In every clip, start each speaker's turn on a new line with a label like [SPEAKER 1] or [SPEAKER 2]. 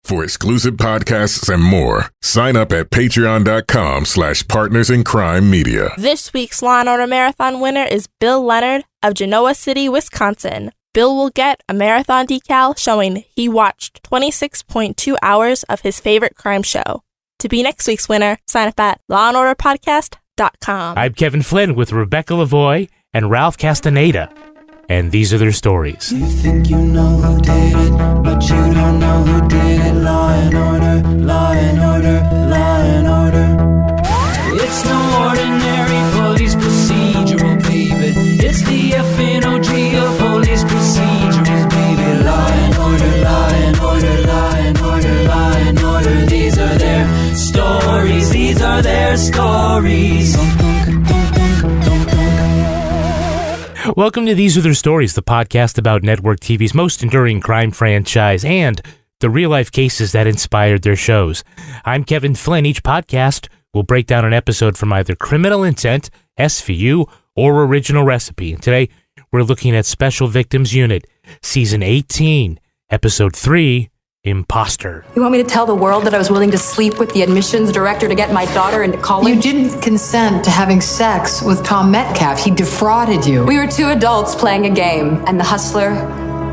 [SPEAKER 1] For exclusive podcasts and more, sign up at patreon.com/partnersincrimemedia.
[SPEAKER 2] This week's Law & Order Marathon winner is Bill Leonard of Genoa City, Wisconsin. Bill will get a marathon decal showing he watched 26.2 hours of his favorite crime show. To be next week's winner, sign up at lawandorderpodcast.com.
[SPEAKER 3] I'm Kevin Flynn with Rebecca Lavoie and Ralph Castaneda, and these are their stories.
[SPEAKER 4] You think you know who did it, but you don't know who did it. Law and order, law and order, law and order. It's no ordinary police procedural, baby. It's the FNOG of police procedurals, baby. Law and order, law and order, law and order, law and order. These are their stories, these are their stories.
[SPEAKER 3] Welcome to These Are Their Stories, the podcast about network TV's most enduring crime franchise and the real-life cases that inspired their shows. I'm Kevin Flynn. Each podcast will break down an episode from either Criminal Intent, SVU, or Original Recipe. And today, we're looking at Special Victims Unit, Season 18, Episode 3, Imposter.
[SPEAKER 5] You want me to tell the world that I was willing to sleep with the admissions director to get my daughter into college?
[SPEAKER 6] You didn't consent to having sex with Tom Metcalf. He defrauded you.
[SPEAKER 5] We were two adults playing a game, and the hustler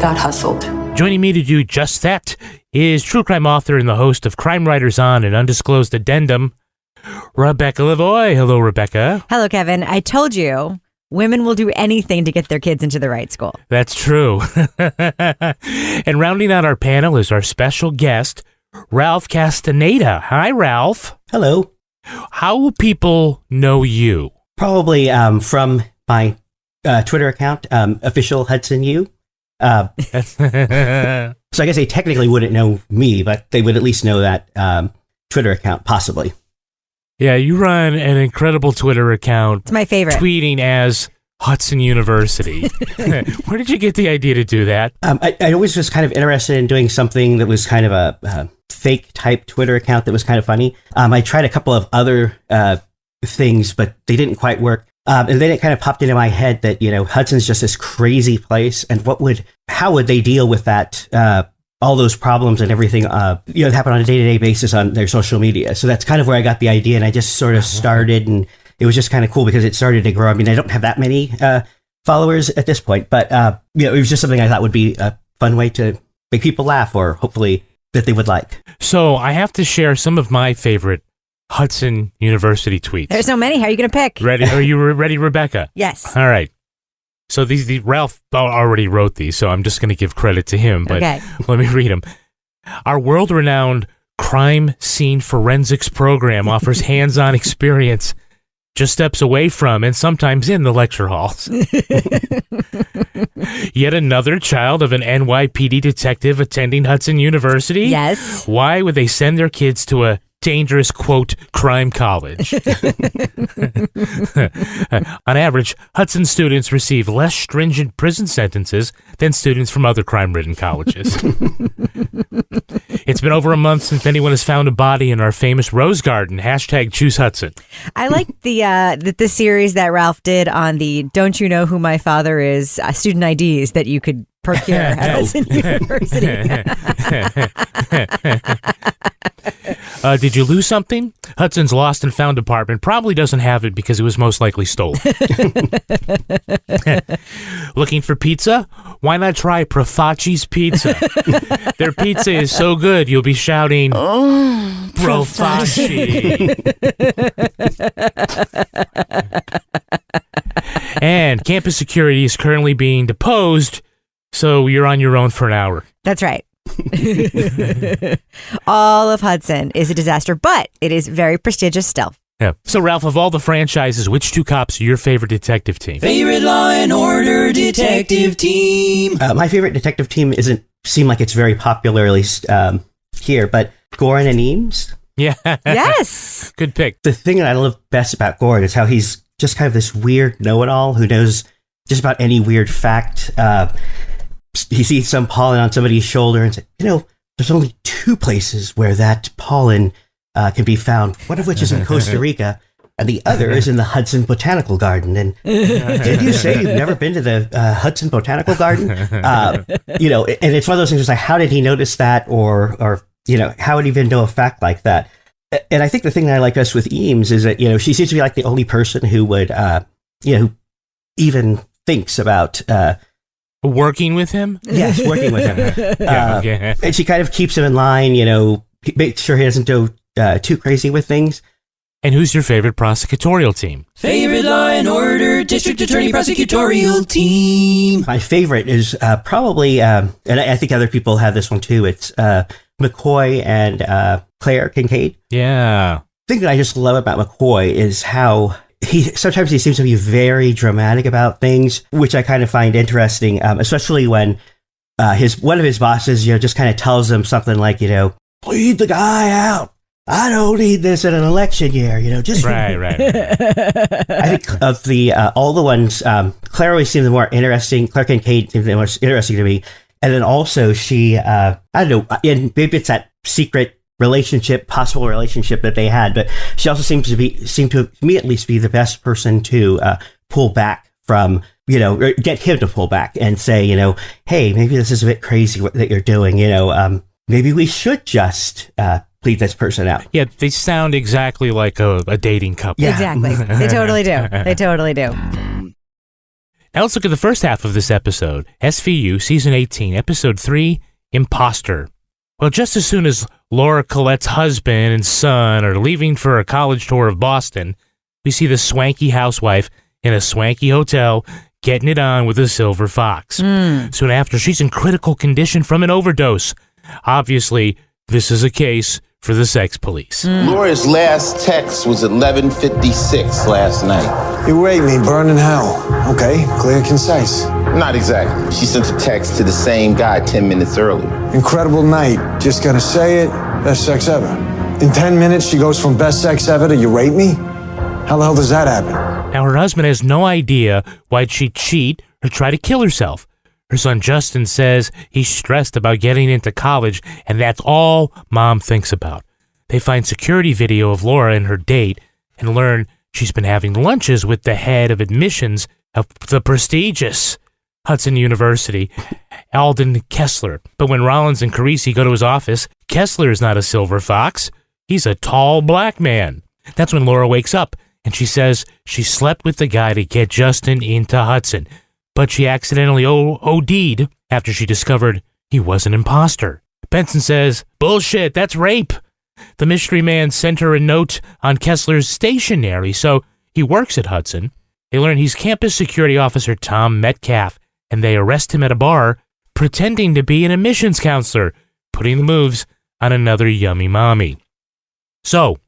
[SPEAKER 5] got hustled.
[SPEAKER 3] Joining me to do just that is true crime author and the host of Crime Writers On an Undisclosed Addendum, Rebecca Lavoie. Hello, Rebecca.
[SPEAKER 7] Hello, Kevin. I told you, women will do anything to get their kids into the right school.
[SPEAKER 3] That's true. And rounding out our panel is our special guest, Ralph Castaneda. Hi, Ralph.
[SPEAKER 8] Hello.
[SPEAKER 3] How will people know you?
[SPEAKER 8] Probably from my Twitter account, official Hudson U. So I guess they technically wouldn't know me, but they would at least know that Twitter account, possibly.
[SPEAKER 3] Yeah, you run an incredible Twitter account.
[SPEAKER 7] It's my favorite.
[SPEAKER 3] Tweeting as Hudson University. Where did you get the idea to do that?
[SPEAKER 8] I always was kind of interested in doing something that was kind of a fake type Twitter account that was kind of funny. I tried a couple of other things, but they didn't quite work. And then it kind of popped into my head that, you know, Hudson's just this crazy place. And how would they deal with that, all those problems and everything, that happen on a day-to-day basis on their social media. So that's kind of where I got the idea. And I just sort of started, and it was just kind of cool because it started to grow. I mean, I don't have that many followers at this point, but, it was just something I thought would be a fun way to make people laugh, or hopefully that they would like.
[SPEAKER 3] So I have to share some of my favorite Hudson University tweets.
[SPEAKER 7] There's so many. How are you going to pick?
[SPEAKER 3] Ready? Are you ready, Rebecca?
[SPEAKER 7] Yes.
[SPEAKER 3] All right. So these Ralph already wrote these, so I'm just going to give credit to him. But
[SPEAKER 7] okay.
[SPEAKER 3] Let me read them. Our world-renowned crime scene forensics program offers hands-on experience just steps away from and sometimes in the lecture halls. Yet another child of an NYPD detective attending Hudson University?
[SPEAKER 7] Yes.
[SPEAKER 3] Why would they send their kids to a dangerous, quote, crime college? On average, Hudson students receive less stringent prison sentences than students from other crime-ridden colleges. It's been over a month since anyone has found a body in our famous Rose Garden. # choose Hudson.
[SPEAKER 7] I like the series that Ralph did on the Don't You Know Who My Father Is student IDs that you could procure at Hudson University.
[SPEAKER 3] Did you lose something? Hudson's lost and found department probably doesn't have it because it was most likely stolen. Looking for pizza? Why not try Profaci's Pizza? Their pizza is so good you'll be shouting, "Oh, Profaci!" And campus security is currently being deposed, so you're on your own for an hour.
[SPEAKER 7] That's right. All of Hudson is a disaster, but it is very prestigious still.
[SPEAKER 3] Yeah. So, Ralph, of all the franchises, which two cops are your favorite detective team?
[SPEAKER 4] Favorite Law and Order detective team.
[SPEAKER 8] My favorite detective team doesn't seem like it's very popular, at least here, but Gorin and Eames.
[SPEAKER 3] Yeah.
[SPEAKER 7] Yes.
[SPEAKER 3] Good pick.
[SPEAKER 8] The thing that I love best about Gorin is how he's just kind of this weird know-it-all who knows just about any weird fact. He sees some pollen on somebody's shoulder and says, there's only 2 places where that pollen can be found, one of which is in Costa Rica, and the other is in the Hudson Botanical Garden. And did you say you've never been to the Hudson Botanical Garden? And it's one of those things, like, how did he notice that, or how would he even know a fact like that? And I think the thing that I like best with Eames is that, she seems to be like the only person who would, who even thinks about
[SPEAKER 3] working with him.
[SPEAKER 8] Yes, working with him.
[SPEAKER 3] Yeah.
[SPEAKER 8] And she kind of keeps him in line, make sure he doesn't go too crazy with things.
[SPEAKER 3] And who's your favorite prosecutorial team?
[SPEAKER 4] Favorite Law and Order District Attorney Prosecutorial Team.
[SPEAKER 8] My favorite is probably, and I think other people have this one too. It's McCoy and Claire Kincaid.
[SPEAKER 3] Yeah.
[SPEAKER 8] The thing that I just love about McCoy is how sometimes he seems to be very dramatic about things, which I kind of find interesting, especially when one of his bosses, just kind of tells him something like, lead the guy out. I don't need this in an election year, just
[SPEAKER 3] right.
[SPEAKER 8] I think of the all the ones, Claire always seemed the more interesting. Claire Kincaid seemed the most interesting to me, and then also she, I don't know, and maybe it's that secret possible relationship that they had, but she also seemed to me at least be the best person to pull back from, or get him to pull back and say, hey, maybe this is a bit crazy what that you're doing, maybe we should just leave this person out.
[SPEAKER 3] Yeah, they sound exactly like a dating couple.
[SPEAKER 8] Yeah.
[SPEAKER 7] Exactly. They totally do. They totally do.
[SPEAKER 3] Now let's look at the first half of this episode. SVU, Season 18, Episode 3, Imposter. Well, just as soon as Laura Colette's husband and son are leaving for a college tour of Boston, we see the swanky housewife in a swanky hotel getting it on with a silver fox. Soon after, she's in critical condition from an overdose. Obviously, this is a case for the sex police.
[SPEAKER 9] Laura's last text was 11:56 last night.
[SPEAKER 10] You rate me, burn in hell. Okay, clear, concise.
[SPEAKER 9] Not exactly. She sent a text to the same guy 10 minutes earlier.
[SPEAKER 10] Incredible night. Just gotta say it, best sex ever. In 10 minutes, she goes from best sex ever to you rate me? How the hell does that happen?
[SPEAKER 3] Now, her husband has no idea why'd she cheat or try to kill herself. Her son Justin says he's stressed about getting into college, and that's all Mom thinks about. They find security video of Laura and her date and learn she's been having lunches with the head of admissions of the prestigious Hudson University, Alden Kessler. But when Rollins and Carisi go to his office, Kessler is not a silver fox. He's a tall black man. That's when Laura wakes up, and she says she slept with the guy to get Justin into Hudson. But she accidentally OD'd after she discovered he was an imposter. Benson says, bullshit, that's rape. The mystery man sent her a note on Kessler's stationery, so he works at Hudson. They learn he's campus security officer Tom Metcalf, and they arrest him at a bar, pretending to be an admissions counselor, putting the moves on another yummy mommy. So,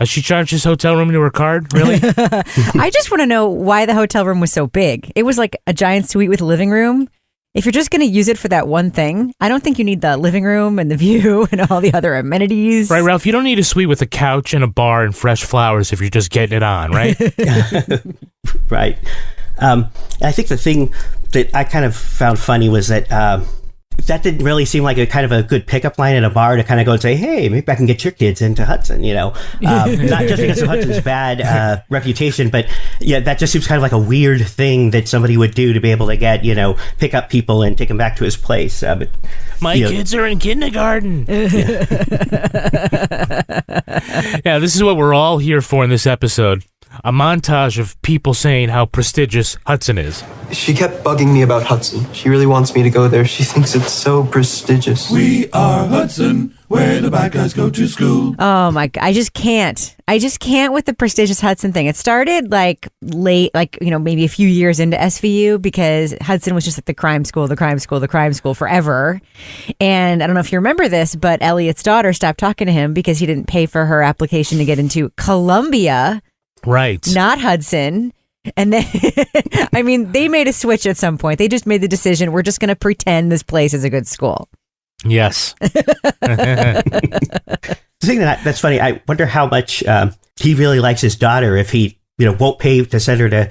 [SPEAKER 3] she charged his hotel room to her card? Really?
[SPEAKER 7] I just want to know why the hotel room was so big. It was like a giant suite with a living room. If you're just going to use it for that one thing, I don't think you need the living room and the view and all the other amenities.
[SPEAKER 3] Right, Ralph? You don't need a suite with a couch and a bar and fresh flowers if you're just getting it on, right?
[SPEAKER 8] Right. I think the thing that I kind of found funny was that that didn't really seem like a kind of a good pickup line at a bar to kind of go and say, hey, maybe I can get your kids into Hudson, not just because of Hudson's bad reputation, but yeah, that just seems kind of like a weird thing that somebody would do to be able to get, pick up people and take them back to his place. But
[SPEAKER 3] my kids are in kindergarten. Yeah, this is what we're all here for in this episode. A montage of people saying how prestigious Hudson is.
[SPEAKER 11] She kept bugging me about Hudson. She really wants me to go there. She thinks it's so prestigious.
[SPEAKER 12] We are Hudson, where the bad guys go to school.
[SPEAKER 7] Oh my God, I just can't with the prestigious Hudson thing. It started like late, maybe a few years into SVU, because Hudson was just at the crime school forever. And I don't know if you remember this, but Elliot's daughter stopped talking to him because he didn't pay for her application to get into Columbia.
[SPEAKER 3] Right.
[SPEAKER 7] Not Hudson. And then, they made a switch at some point. They just made the decision, we're just going to pretend this place is a good school.
[SPEAKER 3] Yes.
[SPEAKER 8] The thing that's funny, I wonder how much he really likes his daughter if he, won't pay to send her to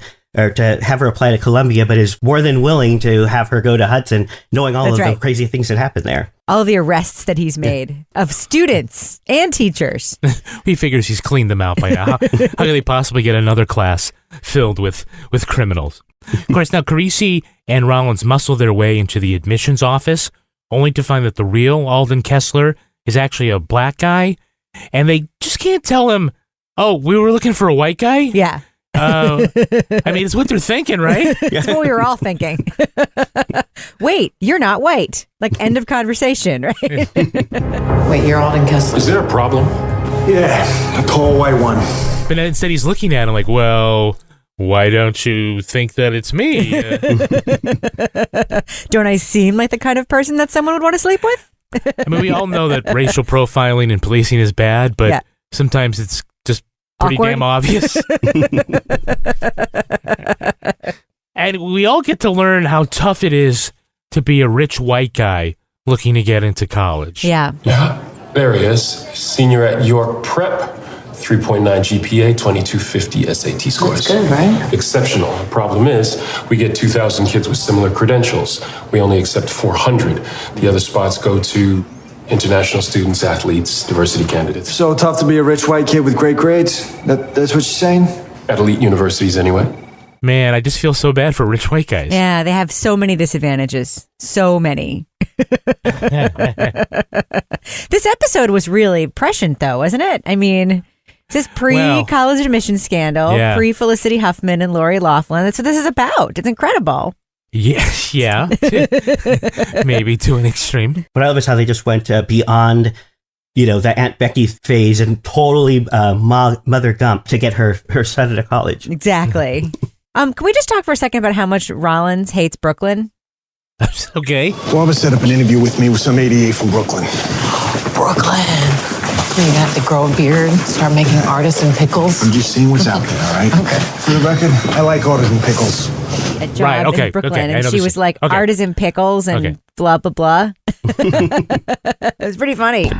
[SPEAKER 8] have her apply to Columbia, but is more than willing to have her go to Hudson, knowing all the crazy things that happen there.
[SPEAKER 7] All the arrests that he's made of students and teachers.
[SPEAKER 3] He figures he's cleaned them out by now. How could they possibly get another class filled with criminals? Of course, now Carisi and Rollins muscle their way into the admissions office, only to find that the real Alden Kessler is actually a black guy, and they just can't tell him, oh, we were looking for a white guy?
[SPEAKER 7] Yeah.
[SPEAKER 3] I mean, it's what they're thinking, right?
[SPEAKER 7] That's what we were all thinking. Wait, you're not white. Like, end of conversation, right?
[SPEAKER 6] Wait, you're Alden Kessler.
[SPEAKER 10] Is there a problem? Yeah, a tall white one.
[SPEAKER 3] But instead he's looking at him like, well, why don't you think that it's me?
[SPEAKER 7] Don't I seem like the kind of person that someone would want to sleep with?
[SPEAKER 3] I mean, we all know that racial profiling and policing is bad, but sometimes it's just pretty
[SPEAKER 7] Awkward.
[SPEAKER 3] damn obvious. And we all get to learn how tough it is to be a rich white guy looking to get into college.
[SPEAKER 7] Yeah.
[SPEAKER 13] Yeah, there he is. Senior at York Prep. 3.9 GPA, 2250 SAT scores.
[SPEAKER 6] That's good, right?
[SPEAKER 13] Exceptional. The problem is, we get 2,000 kids with similar credentials. We only accept 400. The other spots go to international students, athletes, diversity candidates.
[SPEAKER 10] So tough to be a rich white kid with great grades? That's what you're saying?
[SPEAKER 13] At elite universities, anyway.
[SPEAKER 3] Man, I just feel so bad for rich white guys.
[SPEAKER 7] Yeah, they have so many disadvantages. So many. This episode was really prescient, though, wasn't it? I mean, this is pre-college admission scandal, pre-Felicity Huffman and Lori Loughlin. That's what this is about. It's incredible.
[SPEAKER 3] Yeah. Maybe to an extreme.
[SPEAKER 8] But I love is how they just went beyond, the Aunt Becky phase and totally Mother Gump to get her son into college.
[SPEAKER 7] Exactly. Can we just talk for a second about how much Rollins hates Brooklyn?
[SPEAKER 3] Okay.
[SPEAKER 10] Barba set up an interview with me with some 88 from Brooklyn.
[SPEAKER 6] Brooklyn. You're gonna have to grow a beard, start making artisan pickles.
[SPEAKER 10] I'm just seeing what's out there, all right? Okay. For the record, I like artisan pickles.
[SPEAKER 7] A job in Brooklyn, and she was like, artisan pickles and blah, blah, blah. It was pretty funny.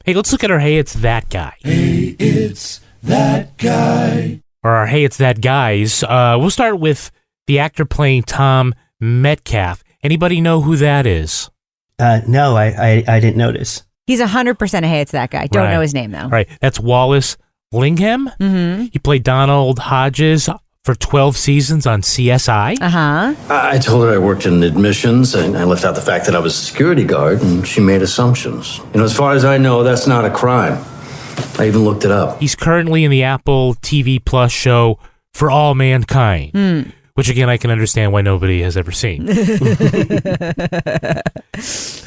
[SPEAKER 3] Hey, let's look at our Hey, It's That Guy.
[SPEAKER 12] Hey, it's that guy.
[SPEAKER 3] Or our Hey, It's That Guys. We'll start with the actor playing Tom Metcalf. Anybody know who that is?
[SPEAKER 8] No, I didn't notice.
[SPEAKER 7] He's 100% a Hey, It's That Guy. Don't know his name, though.
[SPEAKER 3] Right. That's Wallace Lingham. Mm-hmm. He played Donald Hodges for 12 seasons on CSI.
[SPEAKER 7] Uh-huh.
[SPEAKER 14] I told her I worked in admissions, and I left out the fact that I was a security guard, and she made assumptions. As far as I know, that's not a crime. I even looked it up.
[SPEAKER 3] He's currently in the Apple TV Plus show For All Mankind, which, again, I can understand why nobody has ever seen.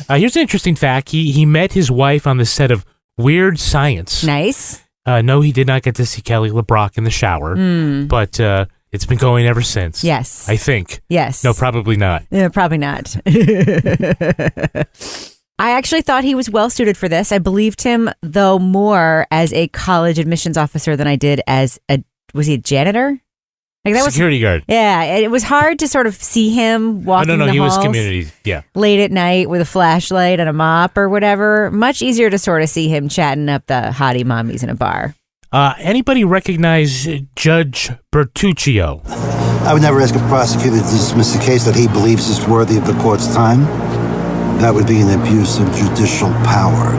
[SPEAKER 3] Here's an interesting fact. He met his wife on the set of Weird Science.
[SPEAKER 7] Nice.
[SPEAKER 3] No, he did not get to see Kelly LeBrock in the shower, but it's been going ever since.
[SPEAKER 7] Yes.
[SPEAKER 3] I think.
[SPEAKER 7] Yes.
[SPEAKER 3] No, probably not.
[SPEAKER 7] Yeah, probably not. I actually thought he was well suited for this. I believed him, though, more as a college admissions officer than I did as was he a janitor? Like that
[SPEAKER 3] Security guard.
[SPEAKER 7] Yeah, it was hard to sort of see him walking the
[SPEAKER 3] he
[SPEAKER 7] halls
[SPEAKER 3] was community,
[SPEAKER 7] late at night with a flashlight and a mop or whatever. Much easier to sort of see him chatting up the hottie mommies in a bar.
[SPEAKER 3] Anybody recognize Judge Bertuccio?
[SPEAKER 15] I would never ask a prosecutor to dismiss a case that he believes is worthy of the court's time. That would be an abuse of judicial power.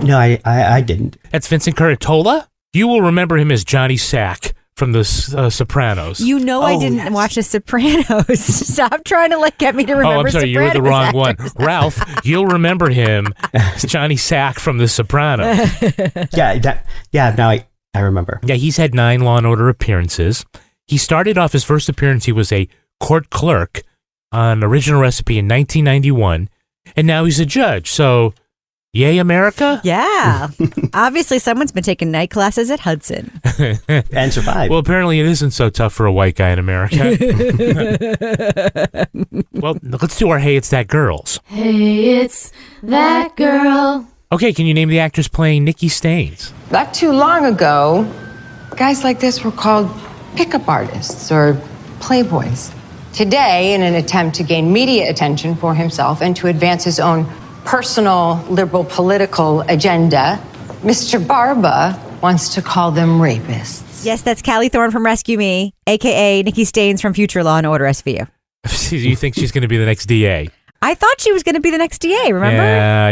[SPEAKER 8] No, I didn't.
[SPEAKER 3] That's Vincent Curatola. You will remember him as Johnny Sack from the Sopranos.
[SPEAKER 7] I didn't watch The Sopranos. Stop trying to get me to remember.
[SPEAKER 3] Oh, I'm sorry,
[SPEAKER 7] Sopranos
[SPEAKER 3] you were the wrong one.
[SPEAKER 7] actors.
[SPEAKER 3] Ralph, you'll remember him as Johnny Sack from The Sopranos.
[SPEAKER 8] Now I remember.
[SPEAKER 3] Yeah, he's had 9 Law & Order appearances. He started off his first appearance, he was a court clerk on Original Recipe in 1991, and now he's a judge. So, yay, America?
[SPEAKER 7] Yeah. Obviously, someone's been taking night classes at Hudson.
[SPEAKER 8] And survived.
[SPEAKER 3] Well, apparently it isn't so tough for a white guy in America. Well, let's do our Hey, It's That Girls.
[SPEAKER 16] Hey, it's that girl.
[SPEAKER 3] Okay, can you name the actors playing Nikki Staines?
[SPEAKER 17] Not too long ago, guys like this were called pickup artists or playboys. Today, in an attempt to gain media attention for himself and to advance his own personal liberal political agenda, Mr. Barba wants to call them rapists.
[SPEAKER 7] Yes, that's Callie Thorne from Rescue Me, a.k.a. Nikki Staines from future Law & Order SVU.
[SPEAKER 3] You think she's going to be the next DA?
[SPEAKER 7] I thought she was going to be the next DA, remember?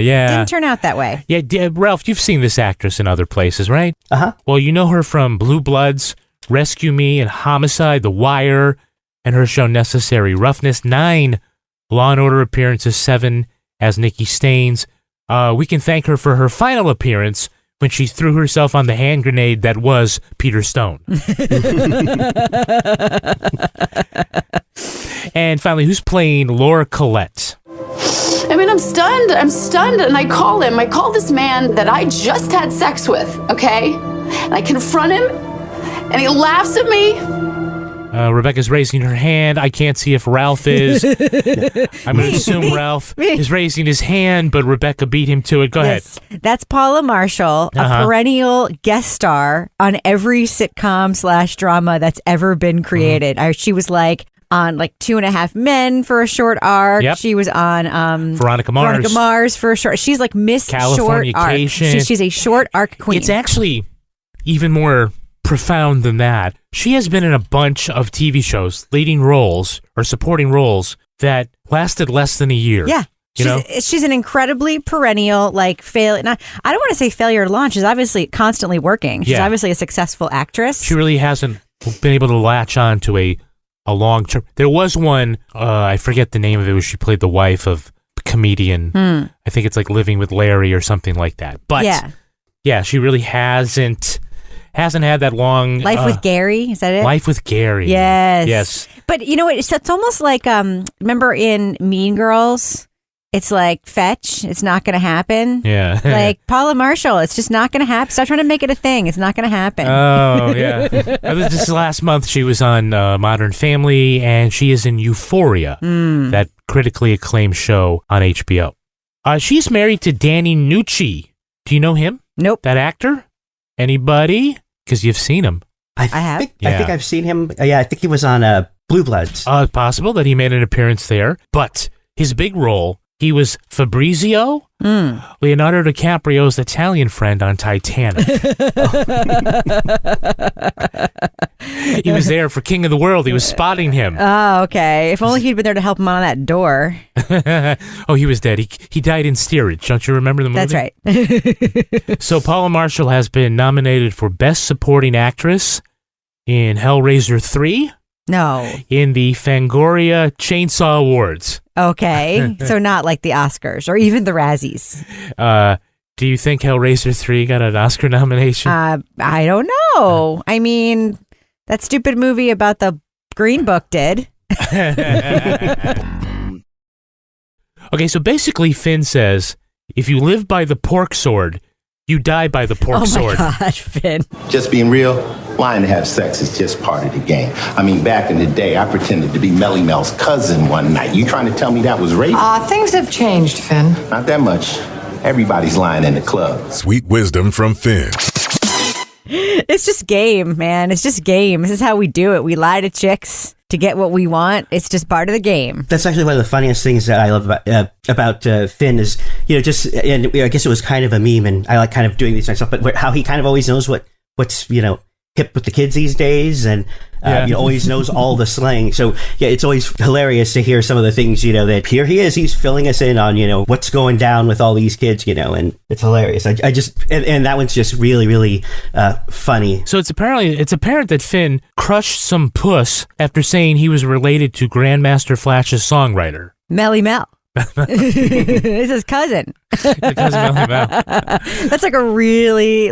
[SPEAKER 3] Yeah.
[SPEAKER 7] Didn't turn out that way.
[SPEAKER 3] Yeah, Ralph, you've seen this actress in other places, right?
[SPEAKER 8] Uh-huh.
[SPEAKER 3] Well, you know her from Blue Bloods, Rescue Me, and Homicide, The Wire, and her show Necessary Roughness. 9 Law & Order appearances, 7 as Nikki Staines. we can thank her for her final appearance when she threw herself on the hand grenade that was Peter Stone. And finally, who's playing Laura Collette?
[SPEAKER 18] I mean, I'm stunned. And I call this man that I just had sex with, okay? And I confront him, and he laughs at me.
[SPEAKER 3] Rebecca's raising her hand. I can't see if Ralph is. I'm going to assume Ralph is raising his hand, but Rebecca beat him to it. Go ahead.
[SPEAKER 7] That's Paula Marshall, a perennial guest star on every sitcom / drama that's ever been created. She was like on like 2.5 Men for a short arc.
[SPEAKER 3] Yep.
[SPEAKER 7] She was on
[SPEAKER 3] Veronica Mars
[SPEAKER 7] for a short. She's like Miss Short Arc.
[SPEAKER 3] Californication.
[SPEAKER 7] She's a short arc queen.
[SPEAKER 3] It's actually even more profound than that. She has been in a bunch of TV shows, leading roles or supporting roles that lasted less than a year.
[SPEAKER 7] Yeah. She's an incredibly perennial, like, I don't want to say failure to launch. She's obviously constantly working. She's obviously a successful actress.
[SPEAKER 3] She really hasn't been able to latch on to a long term. There was one, I forget the name of it, where she played the wife of a comedian. I think it's like Living with Larry or something like that. But yeah, she really hasn't had that long
[SPEAKER 7] Life with Gary, is that it?
[SPEAKER 3] Life with Gary.
[SPEAKER 7] Yes. But you know what? It's almost like remember in Mean Girls, it's like fetch. It's not going to happen.
[SPEAKER 3] Yeah.
[SPEAKER 7] Like Paula Marshall, it's just not going to happen. Stop trying to make it a thing. It's not going to happen.
[SPEAKER 3] Oh yeah. This last month she was on Modern Family, and she is in Euphoria, that critically acclaimed show on HBO. She's married to Danny Nucci. Do you know him?
[SPEAKER 7] Nope.
[SPEAKER 3] That actor? Anybody? Because you've seen him.
[SPEAKER 7] I have.
[SPEAKER 8] I think I've seen him. Yeah, I think he was on Blue Bloods.
[SPEAKER 3] Possible that he made an appearance there. But his big role, he was Fabrizio, Leonardo DiCaprio's Italian friend on Titanic. He was there for King of the World. He was spotting him.
[SPEAKER 7] Oh, okay. If only he'd been there to help him on that door.
[SPEAKER 3] Oh, he was dead. He died in steerage. Don't you remember the movie?
[SPEAKER 7] That's right.
[SPEAKER 3] So Paula Marshall has been nominated for Best Supporting Actress in Hellraiser 3.
[SPEAKER 7] No.
[SPEAKER 3] In the Fangoria Chainsaw Awards.
[SPEAKER 7] Okay. So not like the Oscars or even the Razzies.
[SPEAKER 3] Do you think Hellraiser 3 got an Oscar nomination?
[SPEAKER 7] I don't know. I mean, that stupid movie about the Green Book did.
[SPEAKER 3] Okay, so basically Finn says, if you live by the pork sword, you die by the pork sword.
[SPEAKER 7] Oh my God, Finn.
[SPEAKER 9] Just being real, lying to have sex is just part of the game. I mean, back in the day, I pretended to be Melly Mel's cousin one night. You trying to tell me that was rape?
[SPEAKER 6] Things have changed, Finn.
[SPEAKER 9] Not that much. Everybody's lying in the club.
[SPEAKER 1] Sweet wisdom from Finn.
[SPEAKER 7] It's just game, man. It's just game. This is how we do it. We lie to chicks to get what we want. It's just part of the game.
[SPEAKER 8] That's actually one of the funniest things that I love about Finn is, and I guess it was kind of a meme, and I like kind of doing these myself, but how he kind of always knows what's hip with the kids these days, and he always knows all the slang. So yeah, it's always hilarious to hear some of the things, that here he is, he's filling us in on, what's going down with all these kids, and it's hilarious. I just, and that one's just really, really funny.
[SPEAKER 3] So it's apparent that Finn crushed some puss after saying he was related to Grandmaster Flash's songwriter.
[SPEAKER 7] Melly Mel. It's his cousin.
[SPEAKER 3] Cousin Melly Mel.
[SPEAKER 7] That's like a really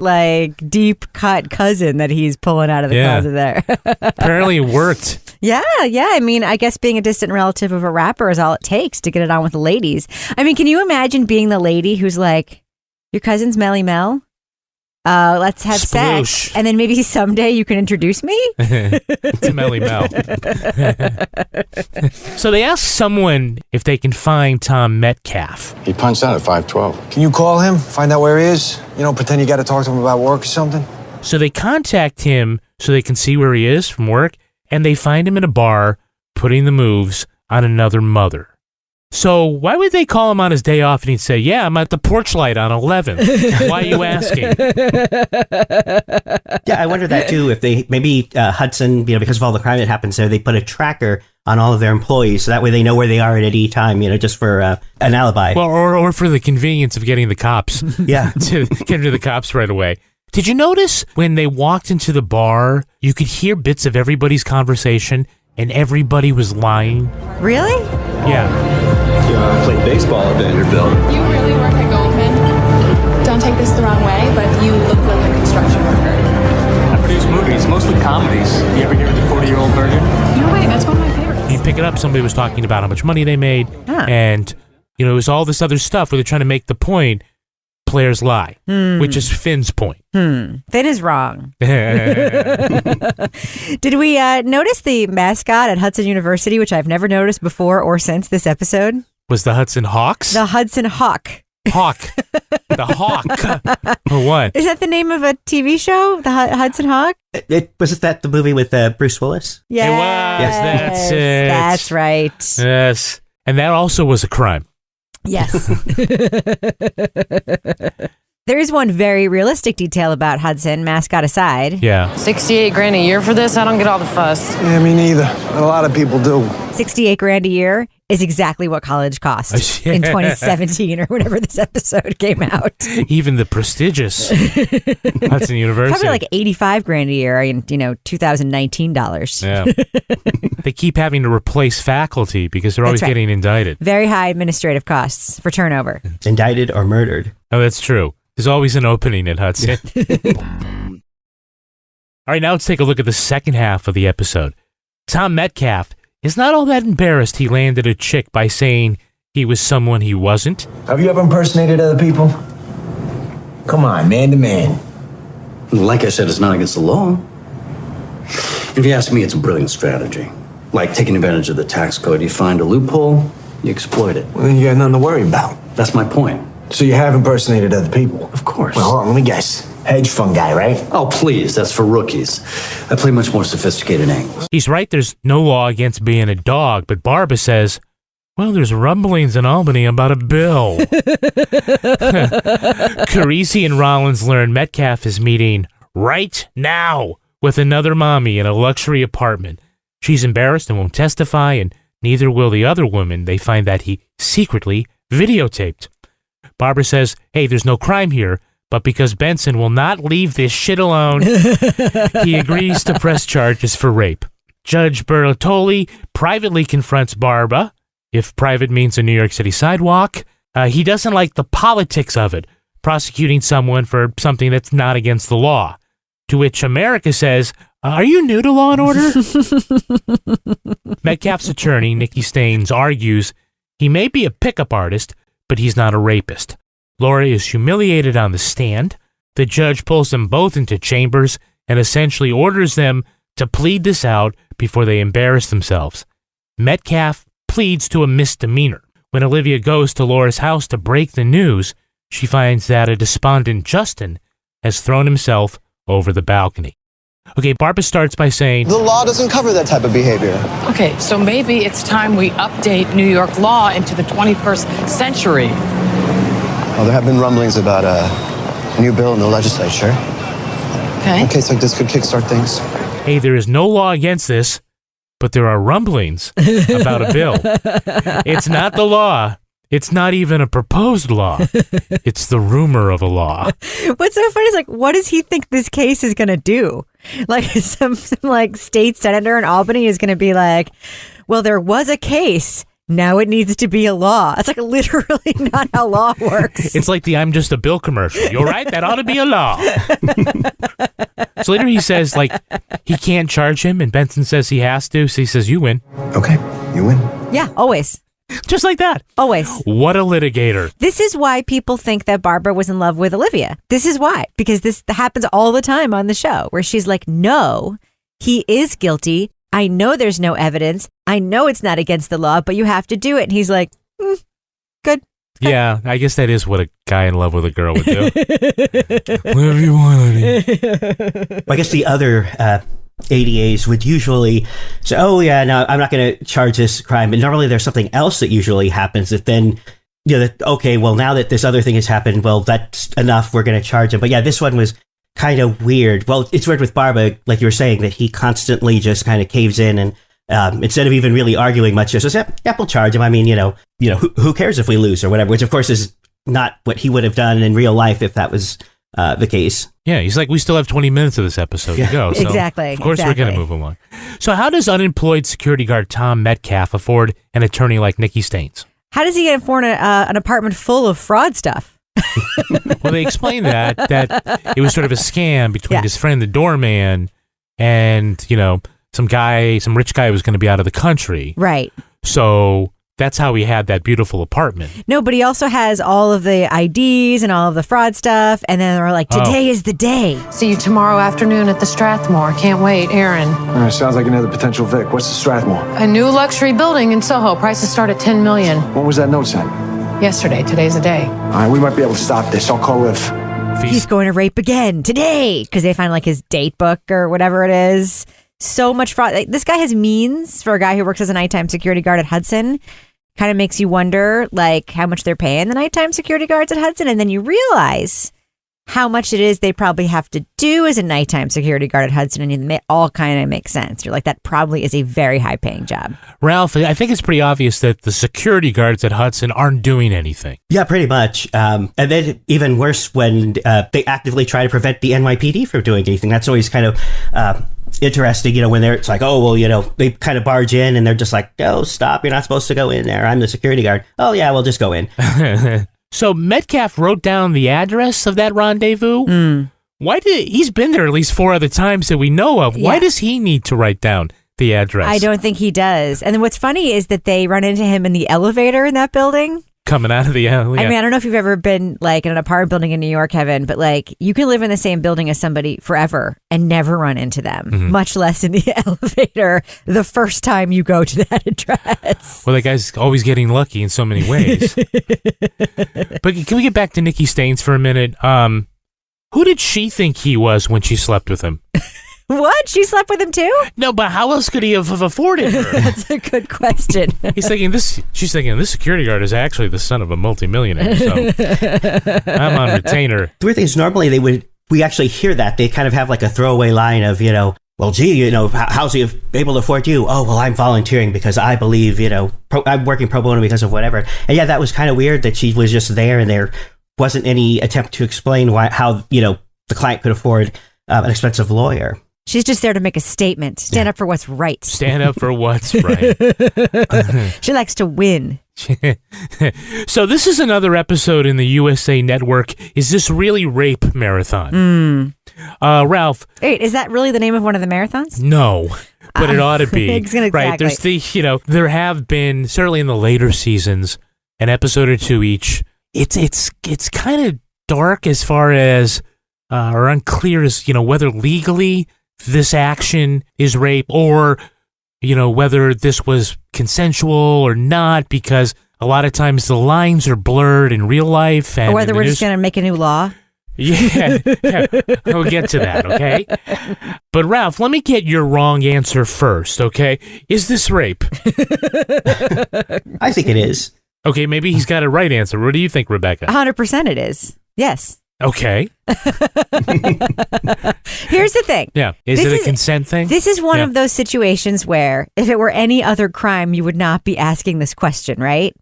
[SPEAKER 7] deep cut cousin that he's pulling out of the closet there.
[SPEAKER 3] Apparently it worked.
[SPEAKER 7] Yeah. I mean, I guess being a distant relative of a rapper is all it takes to get it on with the ladies. I mean, can you imagine being the lady who's like, your cousin's Melly Mel? Let's have sex, and then maybe someday you can introduce me
[SPEAKER 3] to Melly Mel. So they asked someone if they can find Tom Metcalf.
[SPEAKER 10] He punched out at 512. Can you call him? Find out where he is? Pretend you got to talk to him about work or something?
[SPEAKER 3] So they contact him so they can see where he is from work, and they find him in a bar putting the moves on another mother. So why would they call him on his day off and he'd say, yeah, I'm at the porch light on 11th. Why are you asking?
[SPEAKER 8] Yeah, I wonder that too. If they, maybe Hudson, because of all the crime that happens there, they put a tracker on all of their employees. So that way they know where they are at any time, just for an alibi.
[SPEAKER 3] Well, or for the convenience of getting the cops.
[SPEAKER 8] Yeah.
[SPEAKER 3] To get to the cops right away. Did you notice when they walked into the bar, you could hear bits of everybody's conversation and everybody was lying?
[SPEAKER 7] Really?
[SPEAKER 3] Yeah.
[SPEAKER 11] I played baseball at Vanderbilt.
[SPEAKER 18] You really work at Goldman?
[SPEAKER 19] this the wrong way, but you look like a construction worker.
[SPEAKER 20] I produce movies, mostly comedies. You ever hear of the 40-Year-Old Virgin?
[SPEAKER 19] No way, that's one of my favorites.
[SPEAKER 3] You pick it up, somebody was talking about how much money they made, and, you know, it was all this other stuff where they're trying to make the point, players lie, which is Finn's point.
[SPEAKER 7] That is wrong. Did we notice the mascot at Hudson University, which I've never noticed before or since this episode?
[SPEAKER 3] Was the Hudson Hawks?
[SPEAKER 7] The Hudson Hawk.
[SPEAKER 3] Hawk. The Hawk. For what?
[SPEAKER 7] Is that the name of a TV show? The Hudson Hawk?
[SPEAKER 8] Was that the movie with Bruce Willis?
[SPEAKER 7] Yes.
[SPEAKER 3] It was. Yes, that's it.
[SPEAKER 7] That's right.
[SPEAKER 3] Yes. And that also was a crime.
[SPEAKER 7] Yes. There is one very realistic detail about Hudson, mascot aside.
[SPEAKER 3] Yeah.
[SPEAKER 6] $68,000 a year for this? I don't get all the fuss.
[SPEAKER 10] Yeah, me neither. A lot of people do.
[SPEAKER 7] $68,000 a year is exactly what college cost in 2017 or whenever this episode came out.
[SPEAKER 3] Even the prestigious Hudson University.
[SPEAKER 7] Probably like $85,000 a year in, 2019 dollars.
[SPEAKER 3] Yeah. They keep having to replace faculty because they're always
[SPEAKER 7] That's right.
[SPEAKER 3] getting indicted.
[SPEAKER 7] Very high administrative costs for turnover.
[SPEAKER 8] Indicted or murdered.
[SPEAKER 3] Oh, that's true. There's always an opening at Hudson. All right, now let's take a look at the second half of the episode. Tom Metcalf is not all that embarrassed he landed a chick by saying he was someone he wasn't.
[SPEAKER 21] Have you ever impersonated other people? Come on, man to man.
[SPEAKER 14] Like I said, it's not against the law. If you ask me, it's a brilliant strategy. Like taking advantage of the tax code. You find a loophole, you exploit it.
[SPEAKER 21] Well, then you got nothing to worry about.
[SPEAKER 14] That's my point.
[SPEAKER 21] So you have impersonated other people?
[SPEAKER 14] Of course.
[SPEAKER 21] Well, hold on, let me guess. Hedge fund guy, right?
[SPEAKER 14] Oh, please, that's for rookies. I play much more sophisticated angles.
[SPEAKER 3] He's right, there's no law against being a dog, but Barba says, well, there's rumblings in Albany about a bill. Carisi and Rollins learn Metcalf is meeting right now with another mommy in a luxury apartment. She's embarrassed and won't testify, and neither will the other woman. They find that he secretly videotaped. Barbara says, hey, there's no crime here, but because Benson will not leave this shit alone, he agrees to press charges for rape. Judge Bertoli privately confronts Barba, if private means a New York City sidewalk. He doesn't like the politics of it, prosecuting someone for something that's not against the law. To which America says, are you new to Law and Order? Metcalf's attorney, Nikki Staines, argues he may be a pickup artist, but he's not a rapist. Laura is humiliated on the stand. The judge pulls them both into chambers and essentially orders them to plead this out before they embarrass themselves. Metcalf pleads to a misdemeanor. When Olivia goes to Laura's house to break the news, she finds that a despondent Justin has thrown himself over the balcony. Okay, Barba starts by saying,
[SPEAKER 11] The law doesn't cover that type of behavior.
[SPEAKER 6] Okay, so maybe it's time we update New York law into the 21st century.
[SPEAKER 11] Well, there have been rumblings about a new bill in the legislature.
[SPEAKER 6] Okay.
[SPEAKER 11] A case like this could kickstart things.
[SPEAKER 3] hey, there is no law against this, but there are rumblings about a bill. It's not the law. It's not even a proposed law. It's the rumor of a law.
[SPEAKER 7] What's so funny is, like, what does he think this case is going to do? Like, some like state senator in Albany is going to be like, well, there was a case. Now it needs to be a law. It's like literally not how law works.
[SPEAKER 3] It's like the I'm Just a Bill commercial. You're right. That ought to be a law. So later he says, like, he can't charge him, and Benson says he has to. So he says, you win.
[SPEAKER 21] Okay, you win.
[SPEAKER 7] Yeah, always.
[SPEAKER 3] Just like that.
[SPEAKER 7] Always.
[SPEAKER 3] What a litigator.
[SPEAKER 7] This is why people think that Barbara was in love with Olivia. This is why. Because this happens all the time on the show, where she's like, no, he is guilty. I know there's no evidence. I know it's not against the law, but you have to do it. And he's like, good.
[SPEAKER 3] Yeah, I guess that is what a guy in love with a girl would do. Whatever you want, honey.
[SPEAKER 8] I guess the other ADAs would usually say, oh, yeah, no, I'm not going to charge this crime. But normally there's something else that usually happens that then, you know, okay, well, now that this other thing has happened, well, that's enough. We're going to charge him. But yeah, this one was kind of weird. Well, it's weird with Barba, like you were saying, that he constantly just kind of caves in and instead of even really arguing much, just says, yep, we'll charge him. I mean, who cares if we lose or whatever, which of course is not what he would have done in real life if that was the case.
[SPEAKER 3] Yeah, he's like, we still have 20 minutes of this episode to go. So
[SPEAKER 7] exactly.
[SPEAKER 3] Of course we're going to move along. So how does unemployed security guard Tom Metcalf afford an attorney like Nikki Staines?
[SPEAKER 7] How does he afford an apartment full of fraud stuff?
[SPEAKER 3] Well, they explained that it was sort of a scam between his friend, the doorman, and, some rich guy was going to be out of the country.
[SPEAKER 7] Right.
[SPEAKER 3] So that's how he had that beautiful apartment.
[SPEAKER 7] No, but he also has all of the IDs and all of the fraud stuff. And then they're like, today is the day.
[SPEAKER 6] See you tomorrow afternoon at the Strathmore. Can't wait, Aaron.
[SPEAKER 10] All right, sounds like another potential Vic. What's the Strathmore?
[SPEAKER 6] A new luxury building in Soho. Prices start at $10 million.
[SPEAKER 10] When was that note sent?
[SPEAKER 6] Yesterday. Today's the day.
[SPEAKER 10] All right, we might be able to stop this. I'll call Liv.
[SPEAKER 7] He's going to rape again today because they find like his date book or whatever it is. So much fraud. Like, this guy has means for a guy who works as a nighttime security guard at Hudson. Kind of makes you wonder like how much they're paying the nighttime security guards at Hudson. And then you realize how much it is they probably have to do as a nighttime security guard at Hudson. And it all kind of makes sense. You're like, that probably is a very high paying job.
[SPEAKER 3] Ralph, I think it's pretty obvious that the security guards at Hudson aren't doing anything.
[SPEAKER 8] Yeah, pretty much. And then even worse when they actively try to prevent the NYPD from doing anything. That's always kind of interesting, when it's like, oh, well, they kind of barge in and they're just like, oh, stop. You're not supposed to go in there. I'm the security guard. Oh, yeah, we'll just go in.
[SPEAKER 3] So Metcalf wrote down the address of that rendezvous. He's been there at least 4 other times that we know of. Why does he need to write down the address?
[SPEAKER 7] I don't think he does. And then what's funny is that they run into him in the elevator in that building.
[SPEAKER 3] Coming out of the alley.
[SPEAKER 7] I mean, I don't know if you've ever been like in an apartment building in New York, Kevin, but like you can live in the same building as somebody forever and never run into them, much less in the elevator the first time you go to that address.
[SPEAKER 3] Well, that guy's always getting lucky in so many ways. But can we get back to Nikki Staines for a minute? Who did she think he was when she slept with him?
[SPEAKER 7] What? She slept with him too?
[SPEAKER 3] No, but how else could he have afforded her?
[SPEAKER 7] That's a good question.
[SPEAKER 3] She's thinking this security guard is actually the son of a multimillionaire, so I'm on retainer.
[SPEAKER 8] The weird thing is normally we actually hear that. They kind of have like a throwaway line of, well, gee, how's he able to afford you? Oh, well, I'm volunteering because I believe, I'm working pro bono because of whatever. And yeah, that was kind of weird that she was just there and there wasn't any attempt to explain how, the client could afford an expensive lawyer.
[SPEAKER 7] She's just there to make a statement. Stand up for what's right.
[SPEAKER 3] Stand up for what's right.
[SPEAKER 7] She likes to win.
[SPEAKER 3] So this is another episode in the USA Network Is This Really Rape Marathon. Ralph.
[SPEAKER 7] Wait, is that really the name of one of the marathons?
[SPEAKER 3] No, but it ought to be.
[SPEAKER 7] Exactly.
[SPEAKER 3] Right, there's there have been, certainly in the later seasons, an episode or two each. It's kind of dark as far as, or unclear as, whether legally this action is rape or, whether this was consensual or not, because a lot of times the lines are blurred in real life. And
[SPEAKER 7] or whether we're just going to make a new law.
[SPEAKER 3] Yeah, we'll get to that, okay? But Ralph, let me get your wrong answer first, okay? Is this rape?
[SPEAKER 8] I think it is.
[SPEAKER 3] Okay, maybe he's got a right answer. What do you think, Rebecca?
[SPEAKER 7] 100% it is. Yes.
[SPEAKER 3] Okay.
[SPEAKER 7] Here's the thing.
[SPEAKER 3] Yeah. Is it a consent thing?
[SPEAKER 7] This is one of those situations where if it were any other crime, you would not be asking this question, right?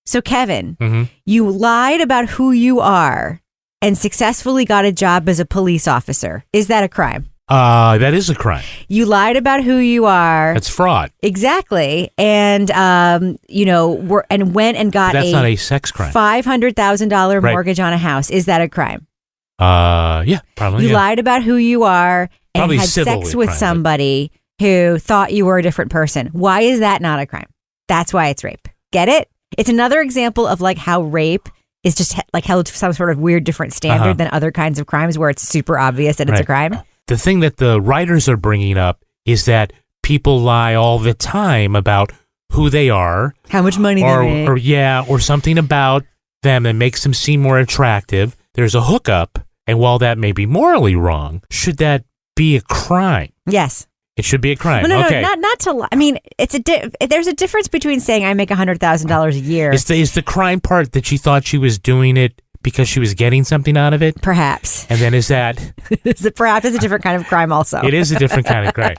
[SPEAKER 7] So, Kevin, you lied about who you are and successfully got a job as a police officer. Is that a crime?
[SPEAKER 3] That is a crime.
[SPEAKER 7] You lied about who you are.
[SPEAKER 3] That's fraud.
[SPEAKER 7] Exactly. And, went and got
[SPEAKER 3] that's not a sex crime.
[SPEAKER 7] $500,000 mortgage on a house. Is that a crime?
[SPEAKER 3] Yeah, probably.
[SPEAKER 7] You lied about who you are and
[SPEAKER 3] probably
[SPEAKER 7] had sex with somebody who thought you were a different person. Why is that not a crime? That's why it's rape. Get it? It's another example of like how rape is just like held to some sort of weird different standard than other kinds of crimes where it's super obvious that it's a crime.
[SPEAKER 3] The thing that the writers are bringing up is that people lie all the time about who they are,
[SPEAKER 7] how much money they make,
[SPEAKER 3] or something about them that makes them seem more attractive. There's a hookup, and while that may be morally wrong, should that be a crime?
[SPEAKER 7] Yes.
[SPEAKER 3] It should be a crime.
[SPEAKER 7] No,
[SPEAKER 3] okay.
[SPEAKER 7] not to lie. I mean, there's a difference between saying I make $100,000 a year.
[SPEAKER 3] Is the crime part that she thought she was doing it because she was getting something out of it?
[SPEAKER 7] Perhaps.
[SPEAKER 3] And then is that...
[SPEAKER 7] perhaps it's a different kind of crime also.
[SPEAKER 3] It is a different kind of crime.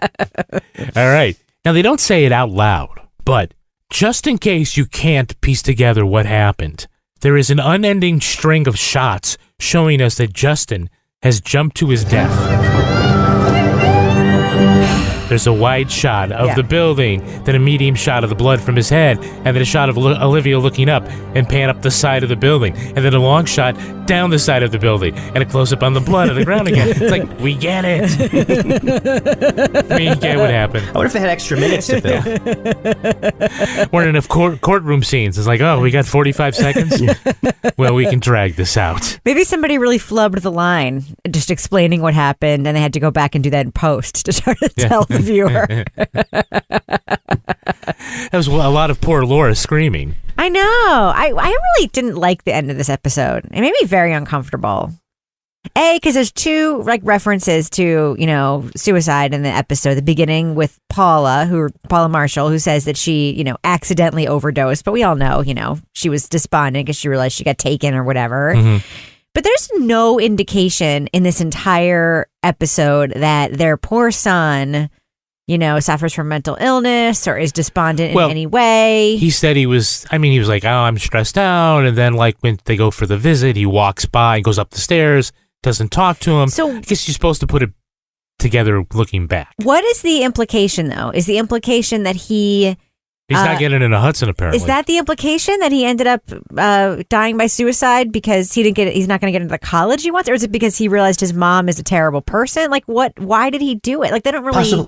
[SPEAKER 3] All right. Now, they don't say it out loud, but just in case you can't piece together what happened, there is an unending string of shots showing us that Justin has jumped to his death. There's a wide shot of the building, then a medium shot of the blood from his head, and then a shot of Olivia looking up and pan up the side of the building, and then a long shot down the side of the building, and a close-up on the blood on the ground again. It's like, we get it. We get what happened.
[SPEAKER 8] I wonder if they had extra minutes to fill.
[SPEAKER 3] Weren't enough courtroom scenes. It's like, oh, we got 45 seconds? Well, we can drag this out.
[SPEAKER 7] Maybe somebody really flubbed the line, just explaining what happened, and they had to go back and do that in post to try to tell the viewer.
[SPEAKER 3] That was a lot of poor Laura screaming.
[SPEAKER 7] I know. I really didn't like the end of this episode. It made me very uncomfortable. Because there's two references to, suicide in the episode. The beginning with Paula Marshall, who says that she, accidentally overdosed. But we all know, she was despondent because she realized she got taken or whatever. Mm-hmm. But there's no indication in this entire episode that their poor son, suffers from mental illness or is despondent in any way.
[SPEAKER 3] He said he was like, oh, I'm stressed out. And then when they go for the visit, he walks by and goes up the stairs, doesn't talk to him. So I guess you're supposed to put it together looking back.
[SPEAKER 7] What is the implication, though? Is the implication that he's
[SPEAKER 3] not getting into Hudson, apparently.
[SPEAKER 7] Is that the implication, that he ended up dying by suicide because he's not going to get into the college he wants? Or is it because he realized his mom is a terrible person? Why did he do it? They don't really...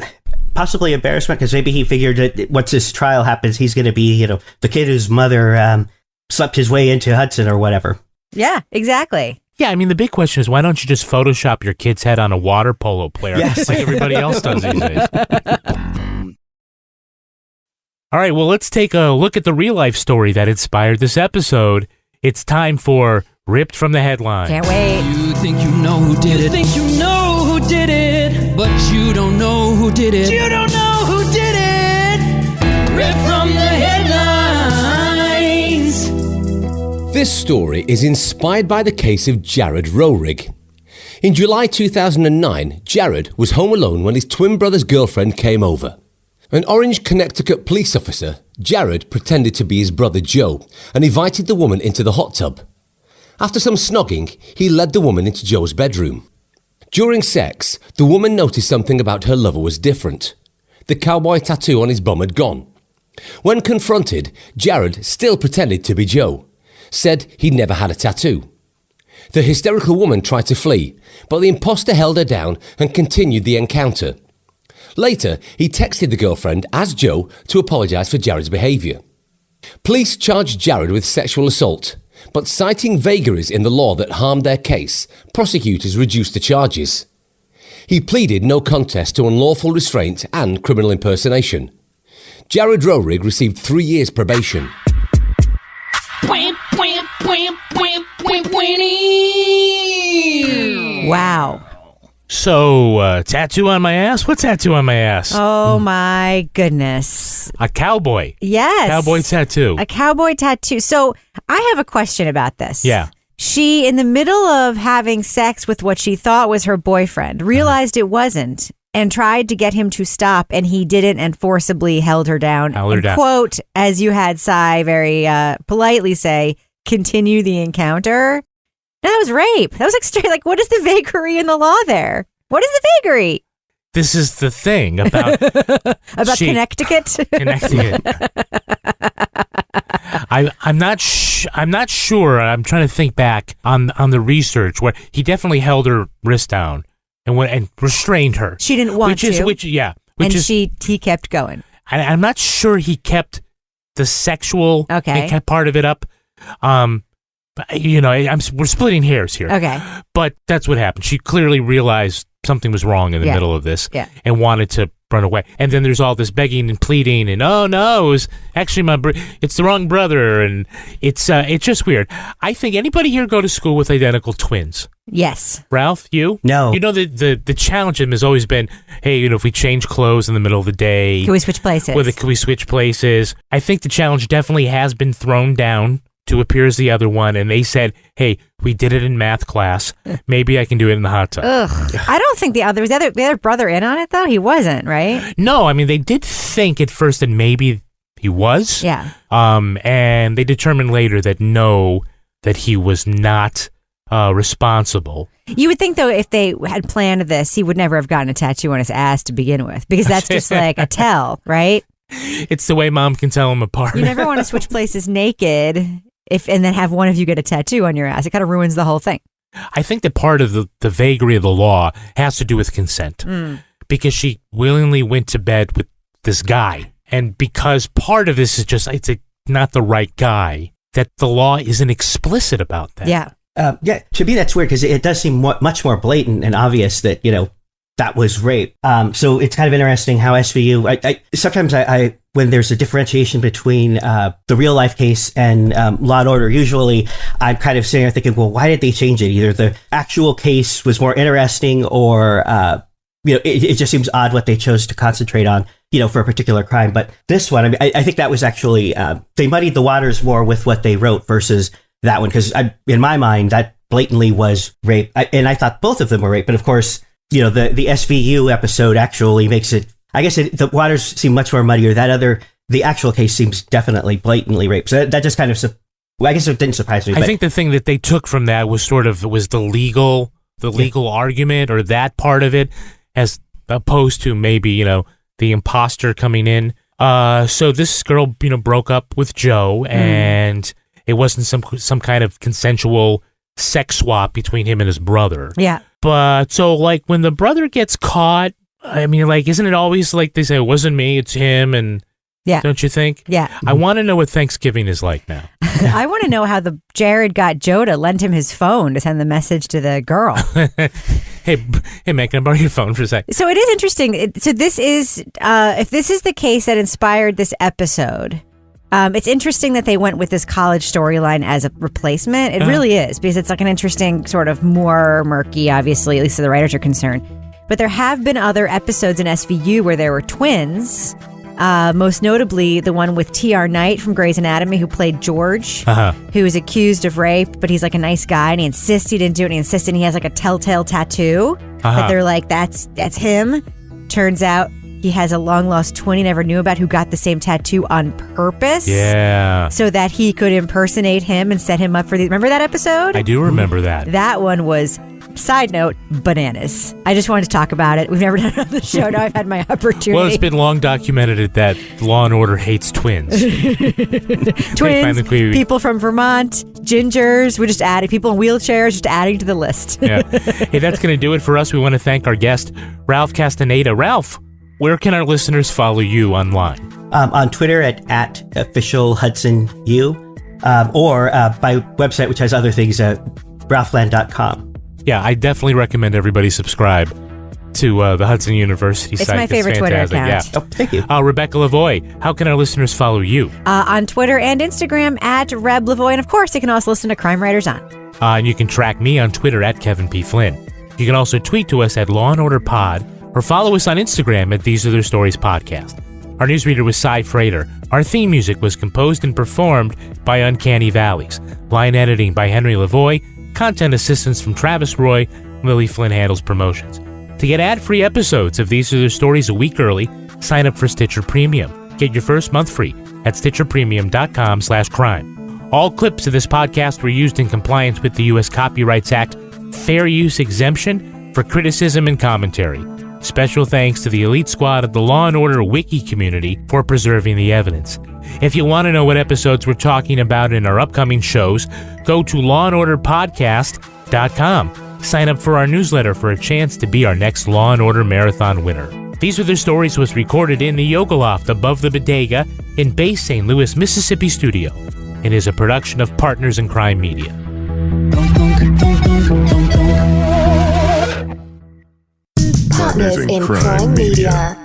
[SPEAKER 8] Possibly embarrassment, because maybe he figured that once this trial happens, he's going to be, the kid whose mother slept his way into Hudson or whatever.
[SPEAKER 7] Yeah, exactly.
[SPEAKER 3] Yeah, the big question is, why don't you just Photoshop your kid's head on a water polo player like everybody else does these days? All right, well, let's take a look at the real-life story that inspired this episode. It's time for Ripped from the Headline.
[SPEAKER 7] Can't wait.
[SPEAKER 4] You think you know who did it. You think you know who did it, but you don't know who did it. You don't know who did it. Ripped from the headlines.
[SPEAKER 2] This story is inspired by the case of Jared Roerig. In July 2009, Jared was home alone when his twin brother's girlfriend came over. An Orange, Connecticut police officer, Jared pretended to be his brother Joe and invited the woman into the hot tub. After some snogging, he led the woman into Joe's bedroom. During sex, the woman noticed something about her lover was different. The cowboy tattoo on his bum had gone. When confronted, Jared still pretended to be Joe, said he'd never had a tattoo. The hysterical woman tried to flee, but the imposter held her down and continued the encounter. Later, he texted the girlfriend as Joe to apologise for Jared's behaviour. Police charged Jared with sexual assault, but citing vagaries in the law that harmed their case, prosecutors reduced the charges. He pleaded no contest to unlawful restraint and criminal impersonation. Jared Roerig received 3 years probation.
[SPEAKER 7] Wow.
[SPEAKER 3] So, tattoo on my ass? What tattoo on my ass?
[SPEAKER 7] Oh my goodness.
[SPEAKER 3] A cowboy.
[SPEAKER 7] Yes.
[SPEAKER 3] Cowboy tattoo.
[SPEAKER 7] A cowboy tattoo. So, I have a question about this.
[SPEAKER 3] Yeah.
[SPEAKER 7] She, in the middle of having sex with what she thought was her boyfriend, realized it wasn't and tried to get him to stop, and he didn't, and forcibly held her down. Quote, as you had Cy very politely say, continue the encounter. That was rape. That was extreme. What is the vagary in the law there? What is the vagary?
[SPEAKER 3] This is the thing about
[SPEAKER 7] Connecticut.
[SPEAKER 3] Connecticut. I'm not sure. I'm trying to think back on the research where he definitely held her wrist down and restrained her.
[SPEAKER 7] She didn't want to. He kept going.
[SPEAKER 3] I'm not sure he kept the sexual part of it up. We're splitting hairs here.
[SPEAKER 7] Okay.
[SPEAKER 3] But that's what happened. She clearly realized something was wrong in the middle of this and wanted to run away. And then there's all this begging and pleading and, oh no, it was actually it's the wrong brother. And it's just weird. I think anybody here go to school with identical twins?
[SPEAKER 7] Yes.
[SPEAKER 3] Ralph, you?
[SPEAKER 8] No.
[SPEAKER 3] The challenge has always been, hey, if we change clothes in the middle of the day.
[SPEAKER 7] Can we switch places?
[SPEAKER 3] Can we switch places? I think the challenge definitely has been thrown down to appear as the other one, and they said, hey, we did it in math class. Maybe I can do it in the hot tub.
[SPEAKER 7] Ugh. I don't think the other brother in on it, though? He wasn't, right?
[SPEAKER 3] No, they did think at first that maybe he was.
[SPEAKER 7] Yeah.
[SPEAKER 3] And they determined later that no, that he was not responsible.
[SPEAKER 7] You would think, though, if they had planned this, he would never have gotten a tattoo on his ass to begin with, because that's just like a tell, right?
[SPEAKER 3] It's the way mom can tell them apart.
[SPEAKER 7] You never want to switch places naked and then have one of you get a tattoo on your ass. It kind of ruins the whole thing.
[SPEAKER 3] I think that part of the vagary of the law has to do with consent, because she willingly went to bed with this guy. And because part of this is just, not the right guy, that the law isn't explicit about that.
[SPEAKER 7] Yeah.
[SPEAKER 8] To me, that's weird, because it does seem much more blatant and obvious that, that was rape. So it's kind of interesting how SVU, sometimes when there's a differentiation between the real life case and Law and Order, usually I'm kind of sitting there thinking, well, why did they change it? Either the actual case was more interesting, or it just seems odd what they chose to concentrate on, for a particular crime. But this one, I think that was actually, they muddied the waters more with what they wrote versus that one, because in my mind, that blatantly was rape. And I thought both of them were rape. But of course, the SVU episode actually makes it, I guess the waters seem much more muddier. The actual case seems definitely blatantly rape. So that just kind of, I guess it didn't surprise me.
[SPEAKER 3] I think the thing that they took from that was the legal argument, or that part of it, as opposed to maybe, the imposter coming in. So this girl, broke up with Joe, and it wasn't some kind of consensual sex swap between him and his brother.
[SPEAKER 7] Yeah.
[SPEAKER 3] But so when the brother gets caught, isn't it always like they say, it wasn't me, it's him? And
[SPEAKER 7] yeah,
[SPEAKER 3] don't you think?
[SPEAKER 7] Yeah.
[SPEAKER 3] I want to know what Thanksgiving is like now.
[SPEAKER 7] I want to know how Jared got Joe to lend him his phone to send the message to the girl.
[SPEAKER 3] Hey, man, can I borrow your phone for a sec?
[SPEAKER 7] So it is interesting. So this is, if this is the case that inspired this episode, it's interesting that they went with this college storyline as a replacement. It really is, because it's like an interesting sort of more murky, obviously, at least so the writers are concerned. But there have been other episodes in SVU where there were twins. Most notably, the one with T.R. Knight from Grey's Anatomy, who played George, who is accused of rape, but he's like a nice guy, and he insists he didn't do it, and he insists, and he has like a telltale tattoo that they're like, that's him. Turns out he has a long-lost twin he never knew about, who got the same tattoo on purpose.
[SPEAKER 3] Yeah.
[SPEAKER 7] So that he could impersonate him and set him up for the... Remember that episode?
[SPEAKER 3] I do remember that.
[SPEAKER 7] That one was... Side note, bananas. I just wanted to talk about it. We've never done it on the show. Now I've had my opportunity.
[SPEAKER 3] Well, it's been long documented that Law and Order hates twins.
[SPEAKER 7] Twins, people from Vermont, gingers. We just added people in wheelchairs, just adding to the list.
[SPEAKER 3] Yeah. Hey, that's going to do it for us. We want to thank our guest, Ralph Castaneda. Ralph, where can our listeners follow you online?
[SPEAKER 8] On Twitter at official Hudson U, or my website, which has other things, ralphland.com.
[SPEAKER 3] Yeah, I definitely recommend everybody subscribe to the Hudson University site.
[SPEAKER 7] It's my favorite Twitter account.
[SPEAKER 3] Yeah.
[SPEAKER 8] Oh, thank you.
[SPEAKER 3] Rebecca Lavoie, how can our listeners follow you?
[SPEAKER 7] On Twitter and Instagram at Reb Lavoie. And of course, they can also listen to Crime Writers On.
[SPEAKER 3] And you can track me on Twitter at Kevin P. Flynn. You can also tweet to us at Law and Order Pod, or follow us on Instagram at These Are Their Stories Podcast. Our newsreader was Cy Frater. Our theme music was composed and performed by Uncanny Valleys. Line editing by Henry Lavoie. Content assistance from Travis Roy. Lily Flynn handles promotions. To get ad-free episodes of These Are Their Stories a week early, sign up for Stitcher Premium. Get your first month free at stitcherpremium.com/crime. All clips of this podcast were used in compliance with the U.S. Copyrights Act Fair Use Exemption for criticism and commentary. Special thanks to the elite squad of the Law & Order Wiki community for preserving the evidence. If you want to know what episodes we're talking about in our upcoming shows, go to lawandorderpodcast.com. Sign up for our newsletter for a chance to be our next Law & Order Marathon winner. These Are Their Stories was recorded in the Yoga Loft above the Bodega in Bay St. Louis, Mississippi studio, and is a production of Partners in Crime Media.
[SPEAKER 1] Partners in Crime Media.